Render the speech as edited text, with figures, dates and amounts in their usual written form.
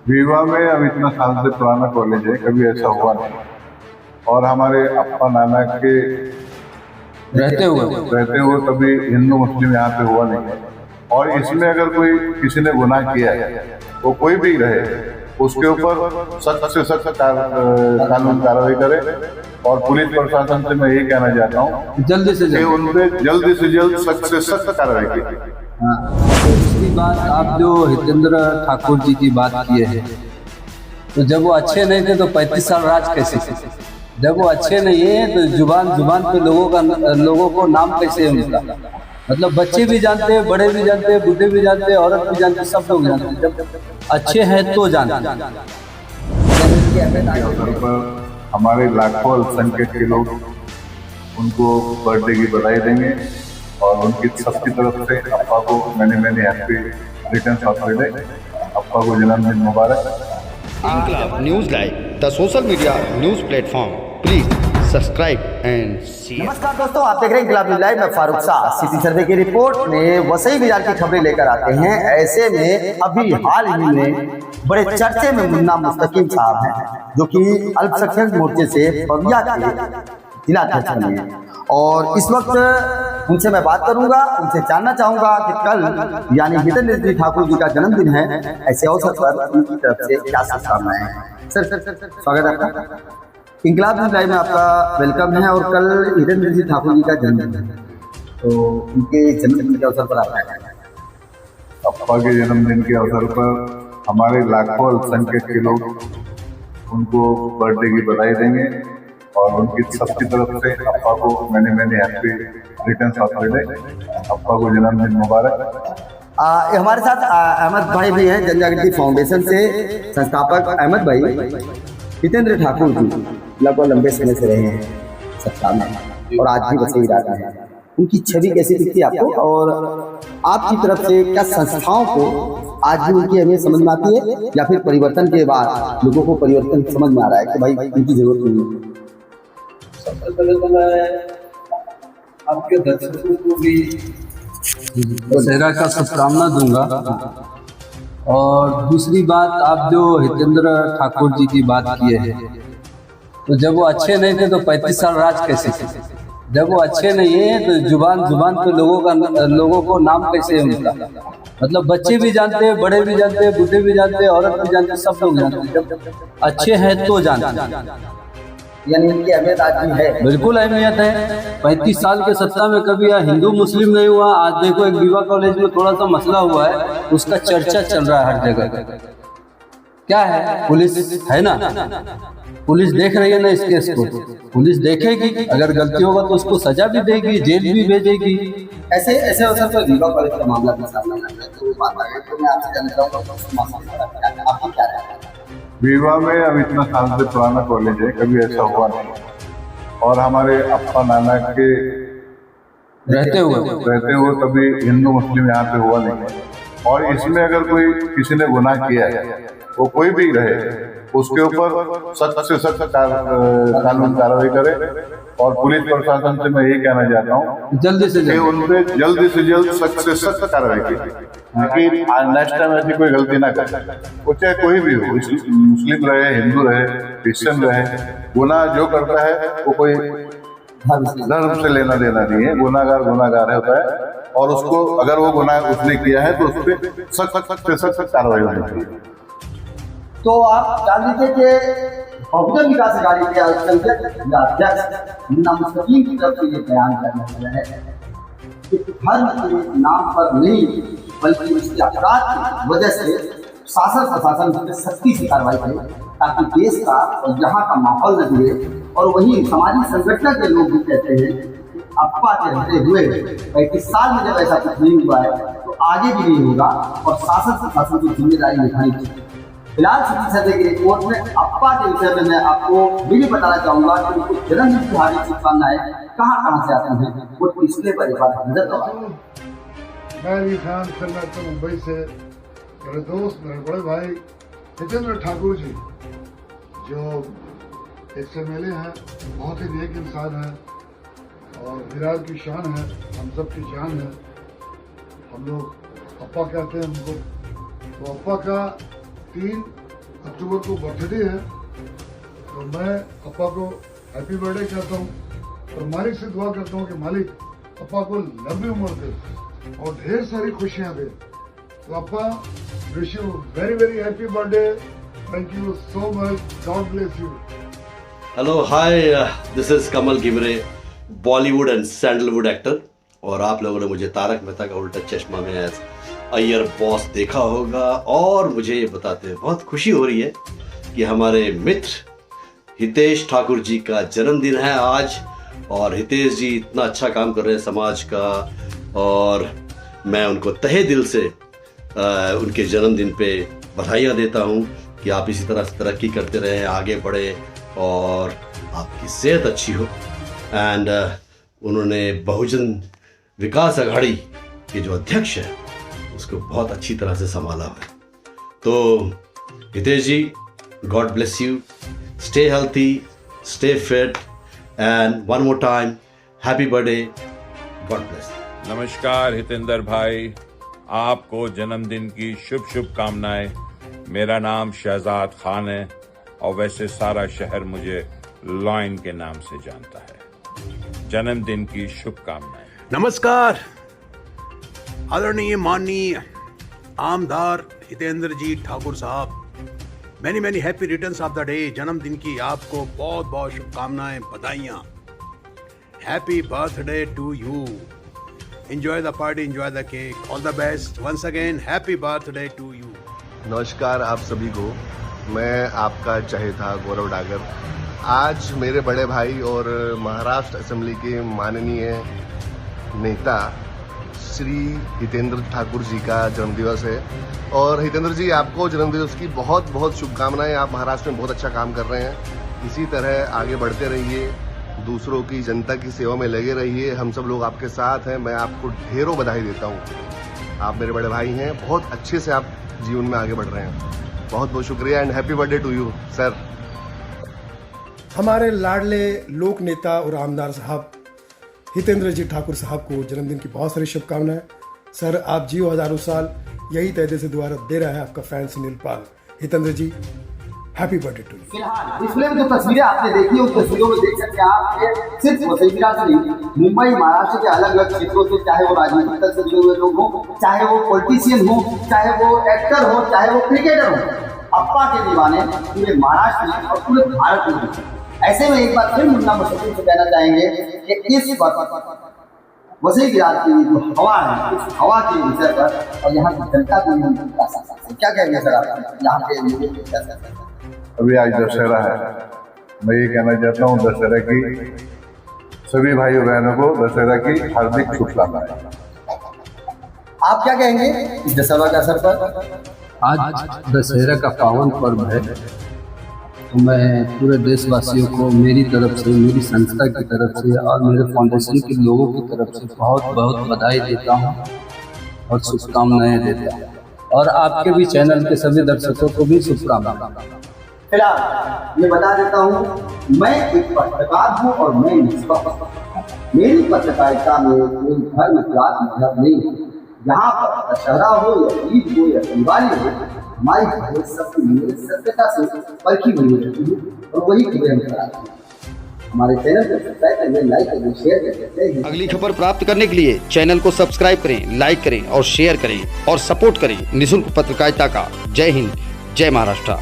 रीवा में अब इतना साल से पुराना कॉलेज है, कभी ऐसा हुआ नहीं। और हमारे अपा नाना के रहते हुए कभी हिंदू मुस्लिम यहाँ पे हुआ नहीं। और इसमें अगर कोई किसी ने गुनाह किया है, वो कोई भी रहे, उसके ऊपर सख्त से सख्त कानून कार्रवाई करे। और पुलिस प्रशासन से मैं यही कहना चाहता हूँ जल्दी से जल्दी उन पे जल्द से जल्द सख्त से सख्त कार्रवाई की। दूसरी बात, आप जो हितेंद्र ठाकुर जी की बात किए हैं, तो जब वो अच्छे नहीं थे तो 35 साल राज कैसे थे? जब वो अच्छे नहीं है तो जुबान पे लोगों को नाम कैसे है उनका? मतलब बच्चे भी जानते हैं, बड़े भी जानते हैं, बूढ़े भी जानते हैं, औरत भी जानते हैं, सब लोग जानते हैं। जब अच्छे हैं तो जानते हैं। हमारे लाखों अल्पसंख्यक के लोग उनको बर्थडे की बधाई देंगे और उनकी सबकी तरफ से अप्पा को मैंने happy returns of the day, अप्पा को जन्मदिन मुबारक। Inquilab news live, the social media news platform. Please subscribe and see. नमस्कार दोस्तों, आप देख रहे हैं इंकलाब न्यूज़ लाइव। मैं फारूक शाह सिटी सर्वे की रिपोर्ट में वसई बाजार की खबरें लेकर आते हैं। ऐसे में अभी हाल ही में बड़े चर्चे में मुन्ना मुस्तकीम साहब हैं, जो कि अल्पसंख्यक मोर्चे से बगिया के जिलाध्यक्ष बने हैं। और इस वक्त उनसे मैं बात करूंगा, उनसे जानना चाहूंगा कि कल यानी हितेंद्र ठाकुर जी का जन्मदिन है, ऐसे अवसर पर उनकी तरफ से क्या शुभकामनाएं हैं। सर स्वागत है आपका इंकलाब न्यूज़ लाइव में, आपका वेलकम है। और कल हितेंद्र ठाकुर जी का जन्मदिन है, तो उनके जन्मदिन के अवसर पर आप क्या कहेंगे? अप्पा के जन्मदिन के अवसर पर हमारे लाखों अल्पसंख्यक के लोग उनको बर्थडे की बधाई देंगे और उनकी सबकी तरफ से अप्पा को मैंने happy returns of the day, अप्पा को जन्मदिन मुबारक। हमारे साथ अहमद भाई भी हैं, जनजागृति फाउंडेशन से संस्थापक। अहमद भाई, हितेंद्र ठाकुर जी लगभग लंबे समय से रहे हैं सत्ता में और आज भी वसई इरादा है, उनकी छवि कैसी दिखती है आपको? और आपकी तरफ से क्या संस्थाओं को आज भी उनकी अहमियत समझ में आती है, या फिर परिवर्तन के बाद लोगों को परिवर्तन समझ में आ रहा है कि भाई उनकी जरूरत नहीं है? सबसे पहले तो मैं आपके दर्शकों को भी दशहरा का शुभकामना दूंगा। और दूसरी बात, आप जो हितेंद्र ठाकुर जी की बात किए हैं, तो जब वो अच्छे नहीं थे तो 35 साल राज कैसे थे? जब वो अच्छे नहीं है तो जुबान पे लोगों को नाम कैसे है उनका? मतलब बच्चे भी जानते हैं, बड़े भी जानते हैं, बूढ़े भी जानते हैं, औरत भी जानते हैं, सब लोग जानते हैं। जब अच्छे हैं तो जानते हैं, यानी इनकी अहमियत आज भी है। बिल्कुल अहमियत है। 35 साल के सत्ता में कभी यहाँ हिंदू मुस्लिम नहीं हुआ। आज देखो एक विवाह कॉलेज में थोड़ा सा मसला हुआ है, उसका चर्चा चल रहा है हर जगह। क्या है? पुलिस है ना, पुलिस देख रही है ना इस केस को, पुलिस देखेगी, अगर गलती होगा तो उसको सजा भी देगी, जेल भी भेजेगी। ऐसे अवसर पर विवाह कॉलेज का मामला भी सामने आया है, तो बात है तो मैं आपसे जानना चाहूंगा आपकी क्या राय है? रीवा में अब इतना साल से पुराना कॉलेज है, कभी ऐसा हुआ नहीं। और हमारे अपा नाना के रहते हुए कभी हिंदू मुस्लिम यहाँ पे हुआ नहीं। और इसमें अगर कोई किसी ने गुनाह किया है, वो कोई भी रहे, उसके ऊपर सख्त से सख्त कानून कार्रवाई करे। और पुलिस प्रशासन से मैं यही कहना चाहता हूँ जल्दी से जल्द सख्त से सख्त कार्रवाई की, ताकि नेक्स्ट टाइम ऐसी कोई गलती ना करे। वो चाहे कोई भी हो, मुस्लिम रहे, हिंदू रहे, क्रिश्चियन रहे, गुनाह जो करता है वो कोई धर्म से लेना देना नहीं है। गुनाहगार होता है, और उसको अगर वो गुनाह उसने किया है तो उस पर सख्त कार्रवाई होनी चाहिए। तो आप जान लीजिए कि बहुजन विकास अघाड़ी के अध्यक्ष मुन्ना मुस्तकीम की तरफ से ये बयान करना चाह रहे हैं कि धर्म के नाम पर नहीं, बल्कि उसके अपराध की वजह से शासन प्रशासन पर सख्ती से कार्रवाई करे, ताकि देश का और यहाँ का माहौल न बिगड़े। और वही सामाजिक संगठन के लोग भी कहते हैं कि अप्पा के रहते हुए 35 साल में जब ऐसा कुछ नहीं हुआ है तो आगे भी नहीं होगा, और शासन प्रशासन की जिम्मेदारी निभानी चाहिए। फिलहाल सिटी सर्वे की रिपोर्ट में अप्पा के विषय में मैं आपको भी बताना चाहूंगा कि उनको जन्मदिन की हार्दिक शुभकामनाएं कहाँ से आती हैं, वो डिस्प्ले पर एक बार नजर दो। मैं अली खान तो मुंबई से, मेरे दोस्त, मेरे बड़े भाई हितेंद्र ठाकुर जी, जो एक MLA हैं, बहुत ही नेक इंसान है और विरार की शान है, हम सब की जान है। हम लोग अप्पा कहते हैं उनको। तो अप्पा का 3 अक्टूबर को बर्थडे है, तो मैं अप्पा को हैप्पी बर्थडे कहता हूँ और मालिक से दुआ करता हूँ कि मालिक अप्पा को लंबी उम्र दे और ढेर सारी खुशियाँ दे। तो अप्पा, wish you very very happy birthday. Thank you so much, God bless you. Hello hi, this is Kamal Gimre, Bollywood and Sandalwood actor. और आप लोगों ने मुझे तारक मेहता का उल्टा चश्मा में एज अय्यर बॉस देखा होगा। और मुझे ये बताते हुए बहुत खुशी हो रही है कि हमारे मित्र हितेश ठाकुर जी का जन्मदिन है आज। और हितेश जी इतना अच्छा काम कर रहे हैं समाज का, और मैं उनको तहे दिल से उनके जन्मदिन पे बधाइयाँ देता हूँ कि आप इसी तरह से तरक्की करते रहें, आगे बढ़े और आपकी सेहत अच्छी हो। एंड उन्होंने बहुजन विकास अघाड़ी के जो अध्यक्ष है उसको बहुत अच्छी तरह से संभाला है। तो Hitesh ji, God bless you, stay healthy, stay fit, and one more time happy birthday, God bless. नमस्कार हितेंद्र भाई, आपको जन्मदिन की शुभ शुभकामनाएं। मेरा नाम शहजाद खान है और वैसे सारा शहर मुझे लॉयन के नाम से जानता है। जन्मदिन की शुभकामनाएं। नमस्कार आदरणीय माननीय आमदार हितेंद्र जी ठाकुर साहब, many many happy returns of the day. जन्मदिन की आपको बहुत बहुत शुभकामनाएं, बधाइयाँ। Happy birthday to you. Enjoy the party, enjoy the cake, all the best. Once again happy birthday to you. नमस्कार आप सभी को, मैं आपका चहेता गौरव डागर। आज मेरे बड़े भाई और महाराष्ट्र असेंबली के माननीय नेता श्री हितेंद्र ठाकुर जी का जन्मदिवस है। और हितेंद्र जी, आपको जन्मदिवस की बहुत बहुत शुभकामनाएं। आप महाराष्ट्र में बहुत अच्छा काम कर रहे हैं, इसी तरह आगे बढ़ते रहिए, दूसरों की, जनता की सेवा में लगे रहिए। हम सब लोग आपके साथ हैं। मैं आपको ढेरों बधाई देता हूँ। आप मेरे बड़े भाई हैं, बहुत अच्छे से आप जीवन में आगे बढ़ रहे हैं। बहुत बहुत शुक्रिया and happy birthday to you sir. हमारे लाडले लोक नेता और आमदार साहब हितेंद्र जी ठाकुर साहब को जन्मदिन की बहुत सारी शुभकामनाएं। सर, आप जियो हजारों साल, यही तहदे से दुआरा दे रहा है आपका fan Sunil Pal. Hitendra ji, happy birthday to you. फिलहाल इसमें जो तस्वीरें आपने देखी, उन तस्वीरों में देख सकते हैं आप, सिर्फ वसईविराज से नहीं, मुंबई महाराष्ट्र के अलग अलग क्षेत्रों से, चाहे वो राजनीतिक दल से जुड़े हुए लोग हों, चाहे वो पॉलिटिशियन हो, चाहे वो एक्टर हो, चाहे वो क्रिकेटर हो, अप्पा के दीवाने पूरे महाराष्ट्र में और पूरे भारत में। ऐसे में एक बार फिर मुन्ना मुस्तकिल से कहना चाहेंगे कि इस वक्त वसईविराज की जो हवा है, उस हवा के विषय पर और यहाँ की जनता को क्या कहेंगे सर आप यहाँ पे? अभी आज दशहरा है, मैं ये कहना चाहता हूँ दशहरा की सभी भाइयों बहनों को दशहरा की हार्दिक शुभकामनाएं। आप क्या कहेंगे इस दशहरा के अवसर पर? आज दशहरा का पावन पर्व है, तो मैं पूरे देशवासियों को मेरी तरफ से, मेरी संस्था की तरफ से और मेरे फाउंडेशन के लोगों की तरफ से बहुत बहुत बधाई देता हूँ और शुभकामनाएं देता हूँ। और आपके भी चैनल के सभी दर्शकों को भी शुभकामनाएं। फिलहाल ये बता देता हूँ, मैं एक पत्रकार हूँ और मैं निष्पक्ष। मेरी पत्रकारिता में कोई धर्म जात मजहब नहीं है। यहाँ पर दशहरा हो या ईद हो या दिवाली हो, हमारी खबरें सत्यता से परखी बनी रहती है और वही खबरें हम कराते हैं। हमारे चैनल को सब्सक्राइब करें, लाइक करें, शेयर करें। अगली खबर प्राप्त करने के लिए चैनल को सब्सक्राइब करें, लाइक करें और शेयर करें और सपोर्ट करें निःशुल्क पत्रकारिता का। जय हिंद, जय महाराष्ट्र।